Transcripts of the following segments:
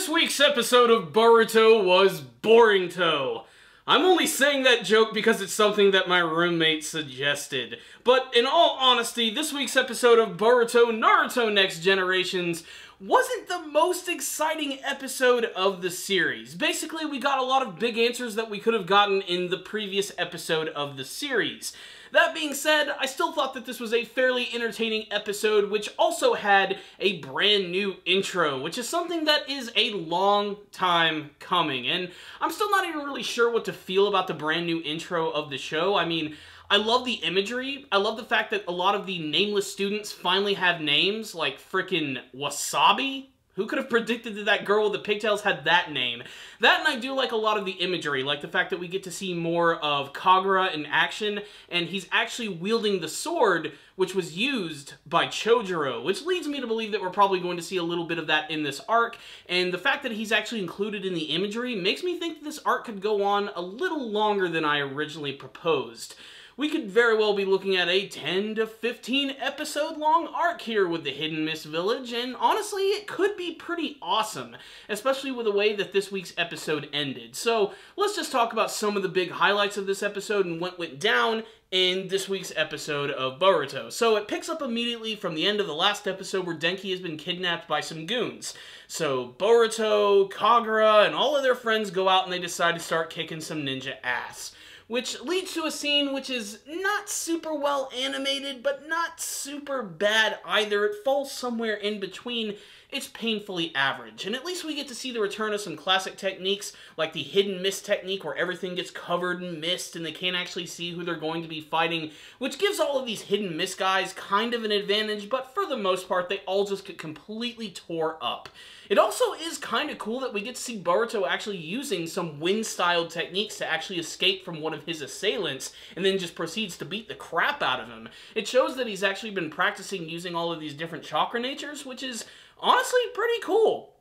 week's episode of Boruto was Boringto. I'm only saying that joke because it's something that my roommate suggested. But in all honesty, this week's episode of Boruto Naruto Next Generations wasn't the most exciting episode of the series. Basically, we got a lot of big answers that we could have gotten in the previous episode of the series. That being said, I still thought that this was a fairly entertaining episode, which also had a brand new intro, which is something that is a long time coming. And I'm still not even really sure what to feel about the brand new intro of the show. I mean, I love the imagery. I love the fact that a lot of the nameless students finally have names, like frickin' Wasabi. Who could have predicted that that girl with the pigtails had that name? That, and I do like a lot of the imagery, like the fact that we get to see more of Kagura in action, and he's actually wielding the sword, which was used by Chojuro, which leads me to believe that we're probably going to see a little bit of that in this arc, and the fact that he's actually included in the imagery makes me think that this arc could go on a little longer than I originally proposed. We could very well be looking at a 10 to 15 episode long arc here with the Hidden Mist Village, and honestly, it could be pretty awesome, especially with the way that this week's episode ended. So, let's just talk about some of the big highlights of this episode and what went down in this week's episode of Boruto. So, it picks up immediately from the end of the last episode where Denki has been kidnapped by some goons. So, Boruto, Kagura, and all of their friends go out and they decide to start kicking some ninja ass. Which leads to a scene which is not super well animated, but not super bad either. It falls somewhere in between. It's painfully average. And at least we get to see the return of some classic techniques, like the hidden mist technique, where everything gets covered in mist and they can't actually see who they're going to be fighting, which gives all of these hidden mist guys kind of an advantage, but for the most part, they all just get completely tore up. It also is kind of cool that we get to see Boruto actually using some wind-styled techniques to actually escape from one of his assailants, and then just proceeds to beat the crap out of him. It shows that he's actually been practicing using all of these different chakra natures, which is honestly pretty cool.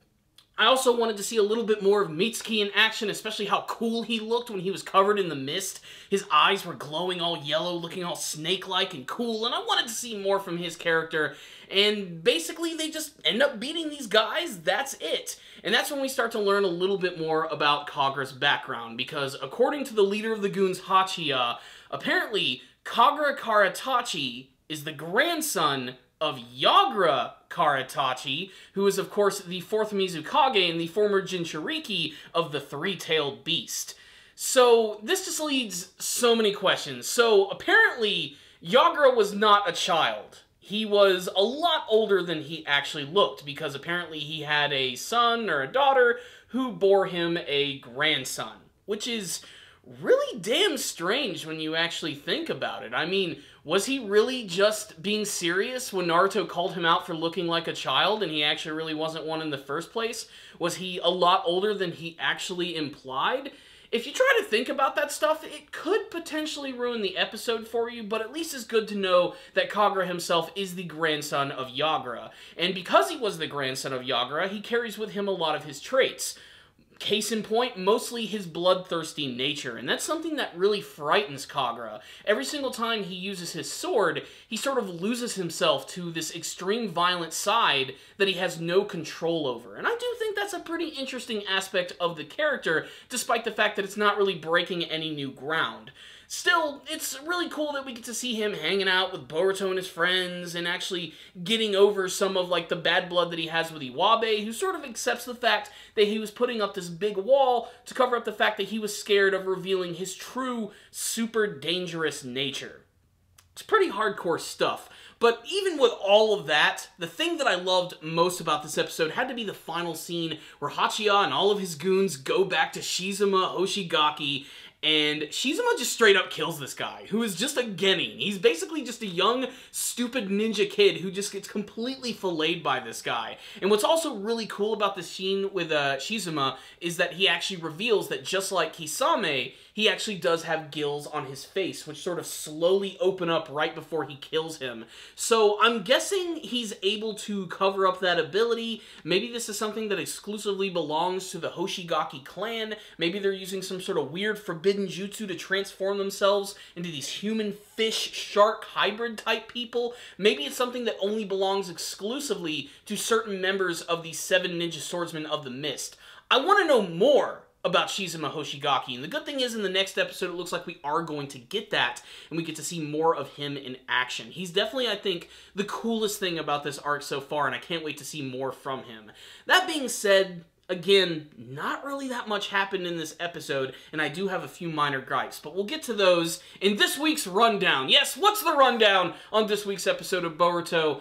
I also wanted to see a little bit more of Mitsuki in action, especially how cool he looked when he was covered in the mist. His eyes were glowing all yellow, looking all snake-like and cool, and I wanted to see more from his character. And basically, they just end up beating these guys, that's it. And that's when we start to learn a little bit more about Kagura's background, because according to the leader of the goons, Hachiya, apparently Kagura Karatachi is the grandson of Yagura Karatachi, who is, of course, the fourth Mizukage and the former Jinchuriki of the Three-Tailed Beast. So, this just leads so many questions. So, apparently, Yagura was not a child. He was a lot older than he actually looked, because apparently he had a son or a daughter who bore him a grandson, which is really damn strange when you actually think about it. I mean, was he really just being serious when Naruto called him out for looking like a child and he actually really wasn't one in the first place? Was he a lot older than he actually implied? If you try to think about that stuff, it could potentially ruin the episode for you, but at least it's good to know that Kagura himself is the grandson of Yagura. And because he was the grandson of Yagura, he carries with him a lot of his traits. Case in point, mostly his bloodthirsty nature, and that's something that really frightens Kagura. Every single time he uses his sword, he sort of loses himself to this extreme violent side that he has no control over. And I do think that's a pretty interesting aspect of the character, despite the fact that it's not really breaking any new ground. Still, it's really cool that we get to see him hanging out with Boruto and his friends and actually getting over some of, like, the bad blood that he has with Iwabe, who sort of accepts the fact that he was putting up this big wall to cover up the fact that he was scared of revealing his true, super dangerous nature. It's pretty hardcore stuff. But even with all of that, the thing that I loved most about this episode had to be the final scene where Hachiya and all of his goons go back to Shizuma Hoshigaki, and Shizuma just straight up kills this guy, who is just a genin. He's basically just a young, stupid ninja kid who just gets completely filleted by this guy. And what's also really cool about this scene with Shizuma is that he actually reveals that just like Kisame, he actually does have gills on his face, which sort of slowly open up right before he kills him. So I'm guessing he's able to cover up that ability. Maybe this is something that exclusively belongs to the Hoshigaki clan. Maybe they're using some sort of weird forbidden jutsu to transform themselves into these human fish shark hybrid type people. Maybe it's something that only belongs exclusively to certain members of the 7 ninja swordsmen of the mist. I want to know more about Shizuma Hoshigaki, and the good thing is in the next episode it looks like we are going to get that, and we get to see more of him in action. He's definitely, I think, the coolest thing about this arc so far, and I can't wait to see more from him. That being said, again, not really that much happened in this episode, and I do have a few minor gripes, but we'll get to those in this week's rundown. Yes, what's the rundown on this week's episode of Boruto?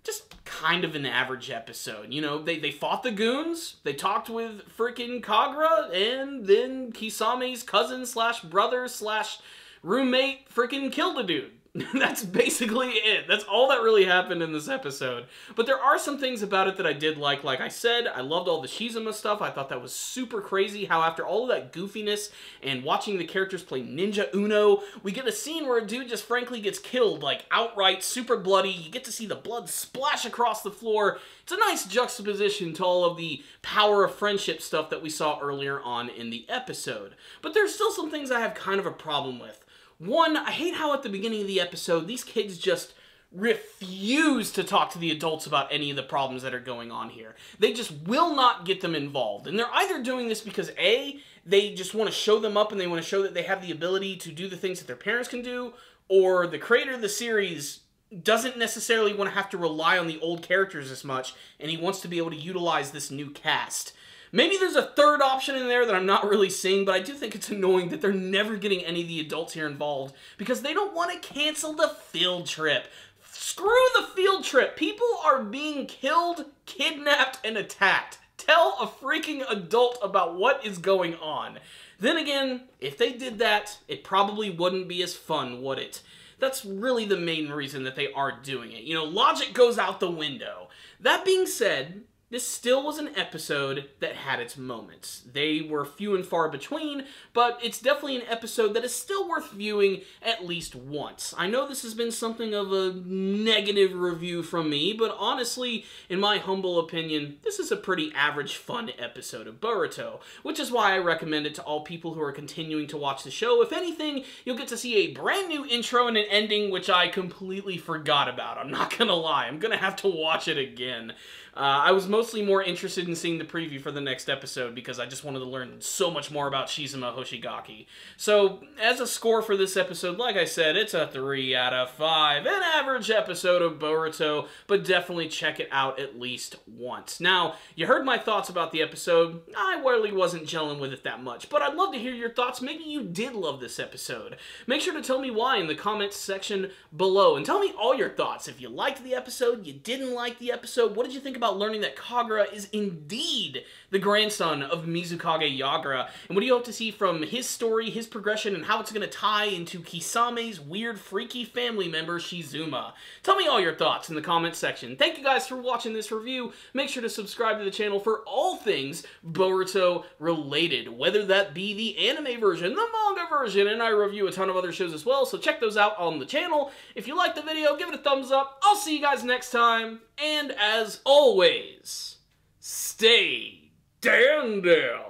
Just kind of an average episode. You know, they fought the goons, they talked with freaking Kagura, and then Kisame's cousin slash brother slash roommate freaking killed a dude. That's basically it. That's all that really happened in this episode. But there are some things about it that I did like. Like I said, I loved all the Shizuma stuff. I thought that was super crazy how after all of that goofiness and watching the characters play Ninja Uno, we get a scene where a dude just frankly gets killed, like outright, super bloody. You get to see the blood splash across the floor. It's a nice juxtaposition to all of the power of friendship stuff that we saw earlier on in the episode. But there's still some things I have kind of a problem with. One, I hate how at the beginning of the episode, these kids just refuse to talk to the adults about any of the problems that are going on here. They just will not get them involved. And they're either doing this because A, they just want to show them up and they want to show that they have the ability to do the things that their parents can do, or the creator of the series doesn't necessarily want to have to rely on the old characters as much, and he wants to be able to utilize this new cast. Maybe there's a third option in there that I'm not really seeing, but I do think it's annoying that they're never getting any of the adults here involved because they don't want to cancel the field trip. Screw the field trip. People are being killed, kidnapped, and attacked. Tell a freaking adult about what is going on. Then again, if they did that, it probably wouldn't be as fun, would it? That's really the main reason that they are doing it. You know, logic goes out the window. That being said, this still was an episode that had its moments. They were few and far between, but it's definitely an episode that is still worth viewing at least once. I know this has been something of a negative review from me, but honestly, in my humble opinion, this is a pretty average fun episode of Boruto, which is why I recommend it to all people who are continuing to watch the show. If anything, you'll get to see a brand new intro and an ending, which I completely forgot about. I'm not gonna lie, I'm gonna have to watch it again. I was mostly more interested in seeing the preview for the next episode because I just wanted to learn so much more about Shizuma Hoshigaki. So, as a score for this episode, like I said, it's a 3 out of 5. An average episode of Boruto, but definitely check it out at least once. Now, you heard my thoughts about the episode. I really wasn't gelling with it that much, but I'd love to hear your thoughts. Maybe you did love this episode. Make sure to tell me why in the comments section below, and tell me all your thoughts. If you liked the episode, you didn't like the episode, what did you think about learning that Kagura is indeed the grandson of Mizukage Yagura, and what do you hope to see from his story, his progression, and how it's going to tie into Kisame's weird, freaky family member, Shizuma? Tell me all your thoughts in the comments section. Thank you guys for watching this review. Make sure to subscribe to the channel for all things Boruto related, whether that be the anime version, the manga version, and I review a ton of other shows as well, so check those out on the channel. If you liked the video, give it a thumbs up. I'll see you guys next time, and as always, stay damn down,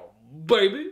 baby.